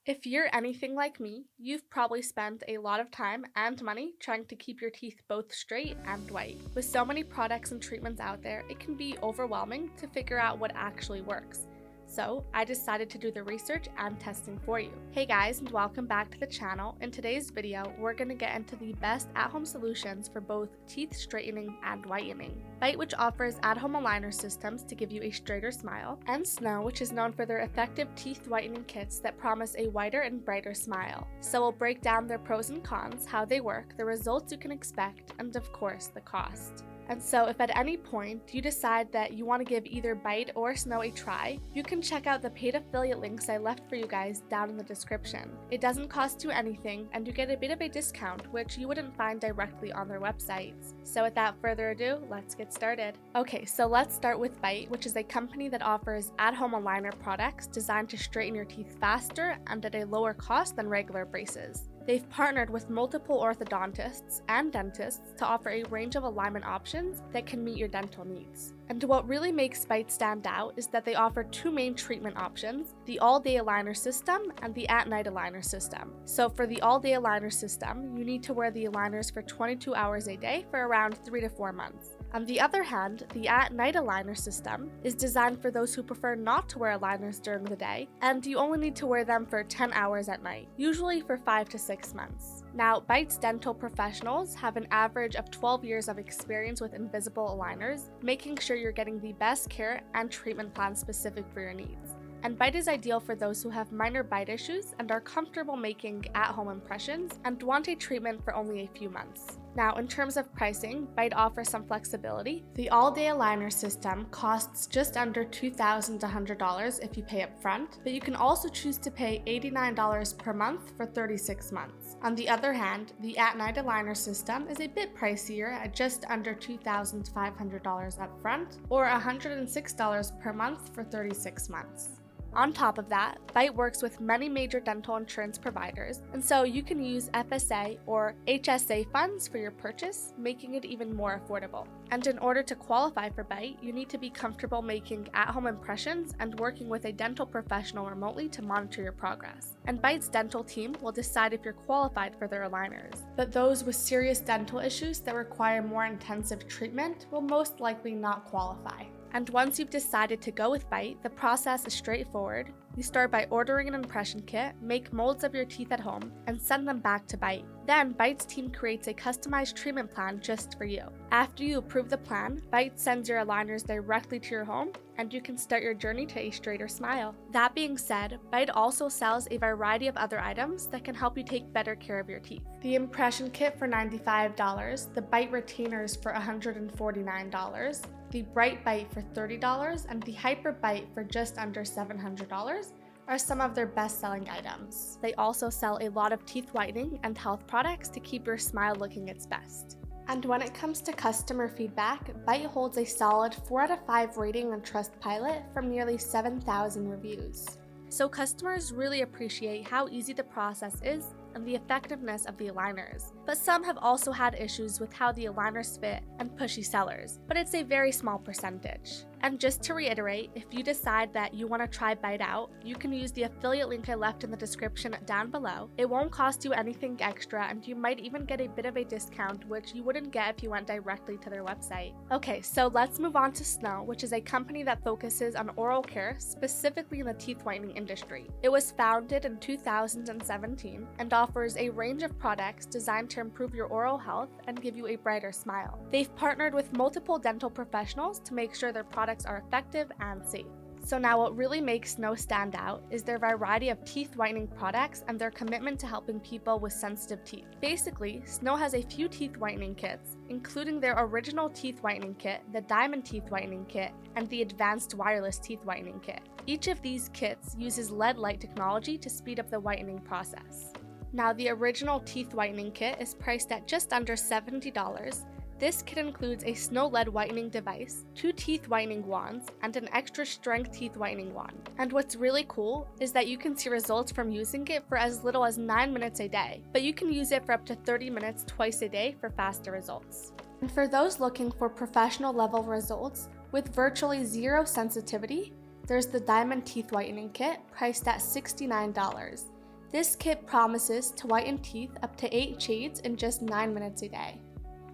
If you're anything like me, you've probably spent a lot of time and money trying to keep your teeth both straight and white. With so many products and treatments out there, it can be overwhelming to figure out what actually works. So, I decided to do the research and testing for you. Hey guys, and welcome back to the channel. In today's video, we're going to get into the best at-home solutions for both teeth straightening and whitening. Byte, which offers at-home aligner systems to give you a straighter smile, and Snow, which is known for their effective teeth whitening kits that promise a whiter and brighter smile. So we'll break down their pros and cons, how they work, the results you can expect, and of course, the cost. And so if at any point you decide that you want to give either Byte or Snow a try, you can check out the paid affiliate links I left for you guys down in the description. It doesn't cost you anything, and you get a bit of a discount, which you wouldn't find directly on their websites. So without further ado, let's get started. Okay, so let's start with Byte, which is a company that offers at-home aligner products designed to straighten your teeth faster and at a lower cost than regular braces. They've partnered with multiple orthodontists and dentists to offer a range of alignment options that can meet your dental needs. And what really makes Byte stand out is that they offer two main treatment options, the all-day aligner system and the at-night aligner system. So for the all-day aligner system, you need to wear the aligners for 22 hours a day for around 3 to 4 months. On the other hand, the at-night aligner system is designed for those who prefer not to wear aligners during the day, and you only need to wear them for 10 hours at night, usually for 5 to 6 months. Now, Byte's dental professionals have an average of 12 years of experience with invisible aligners, making sure you're getting the best care and treatment plan specific for your needs. And Byte is ideal for those who have minor bite issues and are comfortable making at-home impressions and want a treatment for only a few months. Now, in terms of pricing, Byte offers some flexibility. The all-day aligner system costs just under $2,100 if you pay up front, but you can also choose to pay $89 per month for 36 months. On the other hand, the at-night aligner system is a bit pricier at just under $2,500 up front, or $106 per month for 36 months. On top of that, Byte works with many major dental insurance providers, and so you can use FSA or HSA funds for your purchase, making it even more affordable. And in order to qualify for Byte, you need to be comfortable making at-home impressions and working with a dental professional remotely to monitor your progress. And Byte's dental team will decide if you're qualified for their aligners. But those with serious dental issues that require more intensive treatment will most likely not qualify. And once you've decided to go with Byte, the process is straightforward. You start by ordering an impression kit, make molds of your teeth at home, and send them back to Byte. Then, Byte's team creates a customized treatment plan just for you. After you approve the plan, Byte sends your aligners directly to your home, and you can start your journey to a straighter smile. That being said, Byte also sells a variety of other items that can help you take better care of your teeth. The impression kit for $95, the Byte retainers for $149, the Bright Byte for $30, and the Hyper Byte for just under $700 are some of their best-selling items. They also sell a lot of teeth whitening and health products to keep your smile looking its best. And when it comes to customer feedback, Byte holds a solid 4 out of 5 rating on Trustpilot from nearly 7,000 reviews. So customers really appreciate how easy the process is and the effectiveness of the aligners. But some have also had issues with how the aligners fit and pushy sellers, but it's a very small percentage. And just to reiterate, if you decide that you want to try Byte out, you can use the affiliate link I left in the description down below. It won't cost you anything extra, and you might even get a bit of a discount, which you wouldn't get if you went directly to their website. Okay, so let's move on to Snow, which is a company that focuses on oral care, specifically in the teeth whitening industry. It was founded in 2017 and offers a range of products designed to improve your oral health and give you a brighter smile. They've partnered with multiple dental professionals to make sure their products are effective and safe. So now what really makes Snow stand out is their variety of teeth whitening products and their commitment to helping people with sensitive teeth. Basically, Snow has a few teeth whitening kits, including their original teeth whitening kit, the diamond teeth whitening kit, and the advanced wireless teeth whitening kit. Each of these kits uses LED light technology to speed up the whitening process. Now, the original teeth whitening kit is priced at just under $70. This kit includes a Snow LED whitening device, 2 teeth whitening wands, and an extra strength teeth whitening wand. And what's really cool is that you can see results from using it for as little as 9 minutes a day, but you can use it for up to 30 minutes twice a day for faster results. And for those looking for professional level results with virtually zero sensitivity, there's the Diamond Teeth Whitening Kit priced at $69. This kit promises to whiten teeth up to 8 shades in just 9 minutes a day.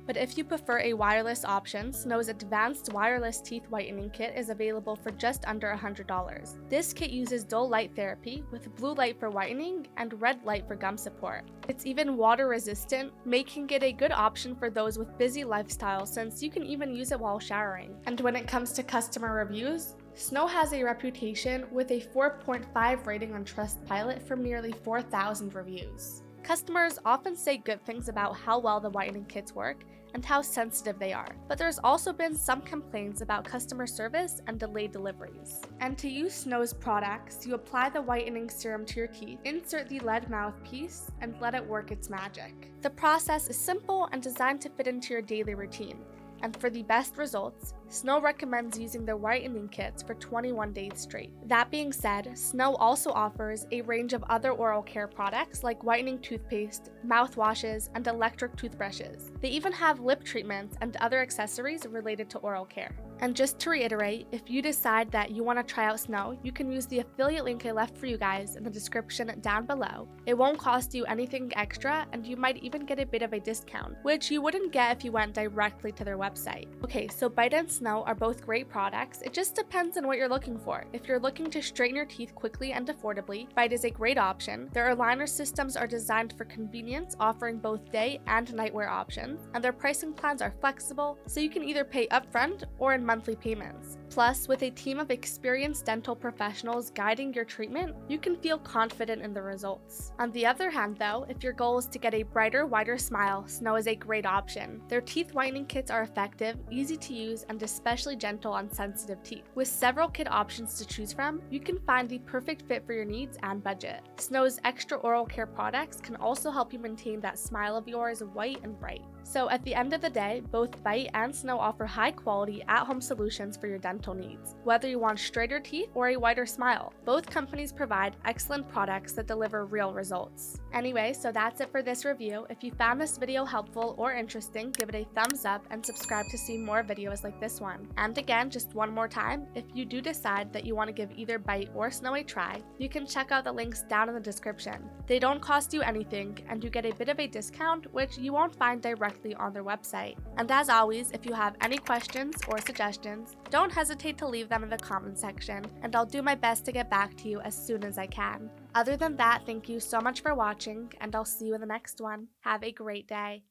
But if you prefer a wireless option, Snow's advanced wireless teeth whitening kit is available for just under $100. This kit uses dull light therapy with blue light for whitening and red light for gum support. It's even water resistant, making it a good option for those with busy lifestyles since you can even use it while showering. And when it comes to customer reviews, Snow has a reputation with a 4.5 rating on Trustpilot from nearly 4,000 reviews. Customers often say good things about how well the whitening kits work and how sensitive they are, but there's also been some complaints about customer service and delayed deliveries. And to use Snow's products, you apply the whitening serum to your teeth, insert the lead mouthpiece, and let it work its magic. The process is simple and designed to fit into your daily routine. And for the best results, Snow recommends using their whitening kits for 21 days straight. That being said, Snow also offers a range of other oral care products like whitening toothpaste, mouthwashes, and electric toothbrushes. They even have lip treatments and other accessories related to oral care. And just to reiterate, if you decide that you want to try out Snow, you can use the affiliate link I left for you guys in the description down below. It won't cost you anything extra, and you might even get a bit of a discount, which you wouldn't get if you went directly to their website. Okay, so Byte and Snow are both great products. It just depends on what you're looking for. If you're looking to straighten your teeth quickly and affordably, Byte is a great option. Their aligner systems are designed for convenience, offering both day and night wear options, and their pricing plans are flexible, so you can either pay upfront or in monthly payments. Plus, with a team of experienced dental professionals guiding your treatment, you can feel confident in the results. On the other hand though, if your goal is to get a brighter, wider smile, Snow is a great option. Their teeth whitening kits are effective, easy to use, and especially gentle on sensitive teeth. With several kit options to choose from, you can find the perfect fit for your needs and budget. Snow's extra oral care products can also help you maintain that smile of yours white and bright. So at the end of the day, both Byte and Snow offer high-quality at-home solutions for your dental needs. Whether you want straighter teeth or a whiter smile, both companies provide excellent products that deliver real results. Anyway, so that's it for this review. If you found this video helpful or interesting, give it a thumbs up and subscribe to see more videos like this one. And again, just one more time, if you do decide that you want to give either Byte or Snow a try, you can check out the links down in the description. They don't cost you anything, and you get a bit of a discount, which you won't find directly on their website. And as always, if you have any questions or suggestions, don't hesitate to leave them in the comment section, and I'll do my best to get back to you as soon as I can. Other than that, thank you so much for watching, and I'll see you in the next one. Have a great day.